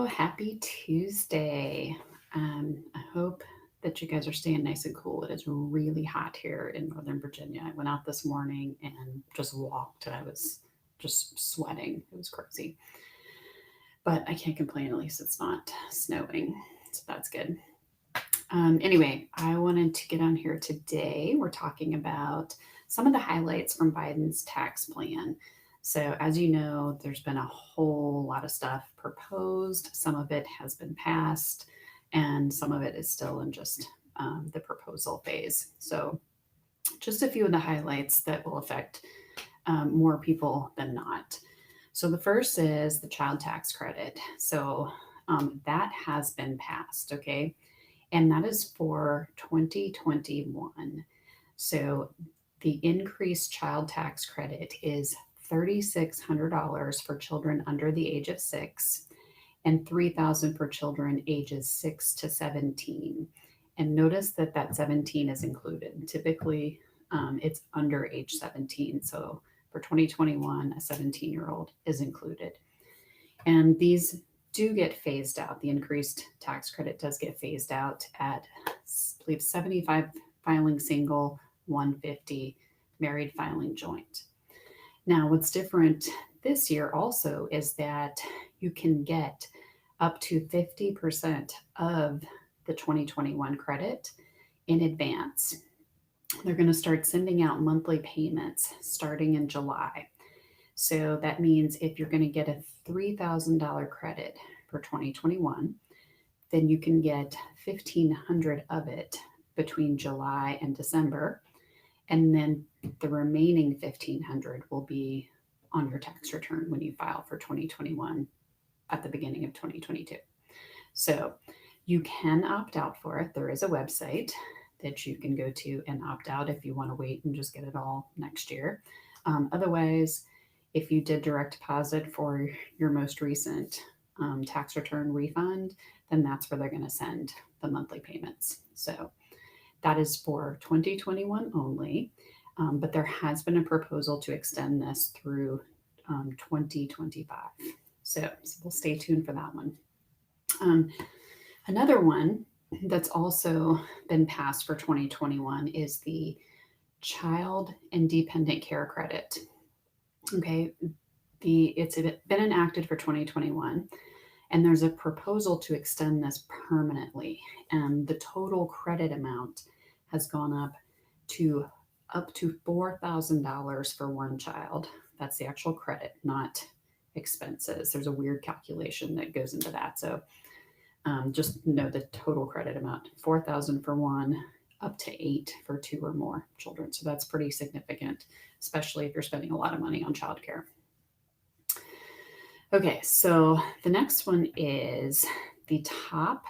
Happy Tuesday. I hope that you guys are staying nice and cool. It is really hot here in Northern Virginia. I went out this morning and just walked, and I was just sweating. It was crazy. But I can't complain. At least it's not snowing. So that's good. Anyway, I wanted to get on here today. We're talking about some of the highlights from Biden's tax plan. So, as you know, there's been a whole lot of stuff proposed. Some of it has been passed, and some of it is still in just the proposal phase. So, just a few of the highlights that will affect more people than not. So, the first is the child tax credit. So, that has been passed, okay? And that is for 2021. So the increased child tax credit is $3,600 for children under the age of 6 and $3,000 for children ages 6 to 17. And notice that that 17 is included. Typically, it's under age 17. So for 2021, a 17-year-old is included. And these do get phased out. The increased tax credit does get phased out at, I believe, 75 filing single, 150 married filing joint. Now, what's different this year also is that you can get up to 50% of the 2021 credit in advance. They're going to start sending out monthly payments starting in July. So that means if you're going to get a $3,000 credit for 2021, then you can get 1,500 of it between July and December. And then the remaining 1,500 will be on your tax return when you file for 2021 at the beginning of 2022. So you can opt out for it. There is a website that you can go to and opt out if you want to wait and just get it all next year. Otherwise, if you did direct deposit for your most recent tax return refund, then that's where they're going to send the monthly payments. So that is for 2021 only, but there has been a proposal to extend this through 2025. So we'll stay tuned for that one. Another one that's also been passed for 2021 is the Child and Dependent Care Credit. Okay, it's been enacted for 2021, and there's a proposal to extend this permanently. And the total credit amount has gone up to $4,000 for one child. That's the actual credit, not expenses. There's a weird calculation that goes into that. So just know the total credit amount: 4,000 for one, up to 8 for 2 or more children. So that's pretty significant, especially if you're spending a lot of money on childcare. Okay, so the next one is the top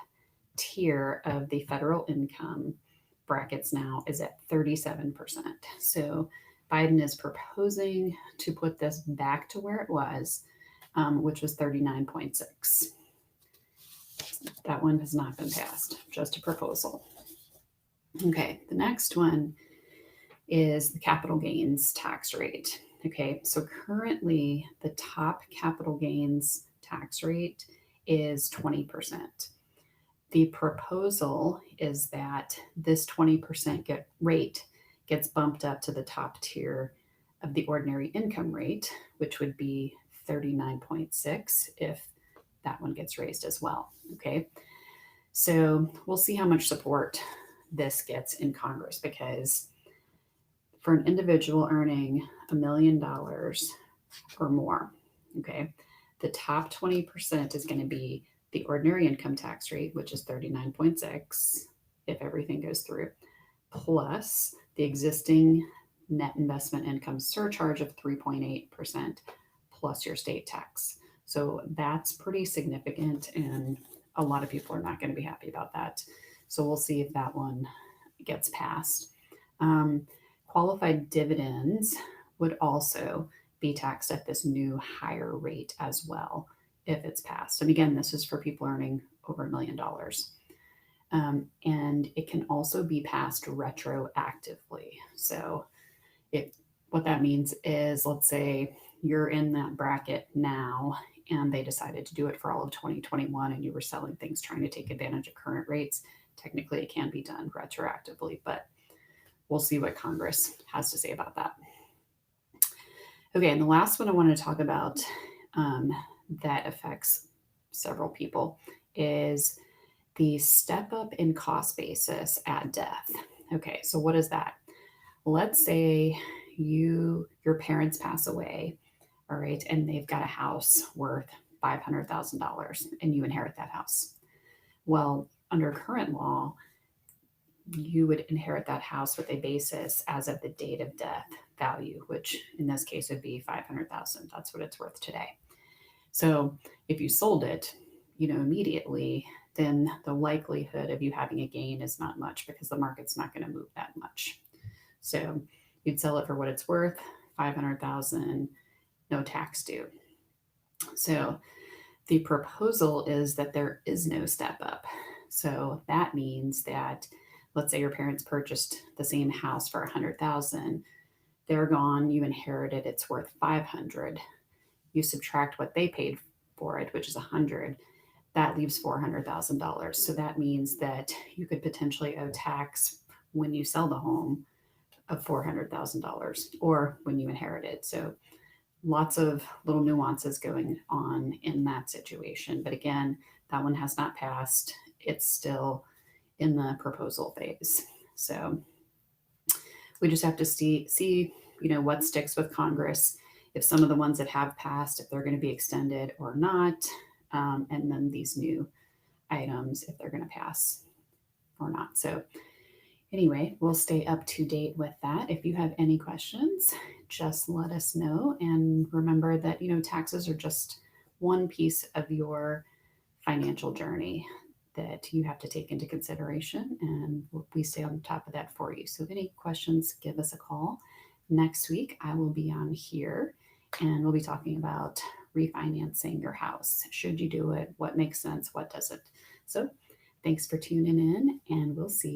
tier of the federal income brackets now is at 37%. So Biden is proposing to put this back to where it was, which was 39.6. That one has not been passed, just a proposal. Okay, the next one is the capital gains tax rate. Okay, so currently the top capital gains tax rate is 20%. The proposal is that this 20% rate gets bumped up to the top tier of the ordinary income rate, which would be 39.6 if that one gets raised as well. Okay, so we'll see how much support this gets in Congress, because for an individual earning $1 million or more, okay, the top 20% is going to be the ordinary income tax rate, which is 39.6 if everything goes through, plus the existing net investment income surcharge of 3.8% plus your state tax. So that's pretty significant, and a lot of people are not going to be happy about that. So we'll see if that one gets passed. Qualified dividends would also be taxed at this new higher rate as well if it's passed. And again, this is for people earning over $1 million. And it can also be passed retroactively. So what that means is, let's say you're in that bracket now and they decided to do it for all of 2021 and you were selling things trying to take advantage of current rates, technically it can be done retroactively, but we'll see what Congress has to say about that. Okay, and the last one I want to talk about that affects several people is the step up in cost basis at death. Okay, so what is that? Let's say your parents pass away, all right, and they've got a house worth $500,000 and you inherit that house. Well, under current law, you would inherit that house with a basis as of the date of death value, which in this case would be 500,000. That's what it's worth today. So if you sold it, immediately, then the likelihood of you having a gain is not much because the market's not going to move that much. So you'd sell it for what it's worth, 500,000, no tax due. So the proposal is that there is no step up. So that means that, let's say your parents purchased the same house for 100,000, they're gone, you inherited, it's worth 500. You subtract what they paid for it, which is 100, that leaves $400,000. So that means that you could potentially owe tax when you sell the home of $400,000 or when you inherit it. So lots of little nuances going on in that situation. But again, that one has not passed. It's still in the proposal phase. So we just have to see what sticks with Congress, if some of the ones that have passed, if they're going to be extended or not, and then these new items, if they're going to pass or not. So anyway, we'll stay up to date with that. If you have any questions, just let us know. And remember that, taxes are just one piece of your financial journey that you have to take into consideration. And we stay on top of that for you. So if any questions, give us a call. Next week, I will be on here and we'll be talking about refinancing your house. Should you do it? What makes sense? What doesn't? So thanks for tuning in, and we'll see you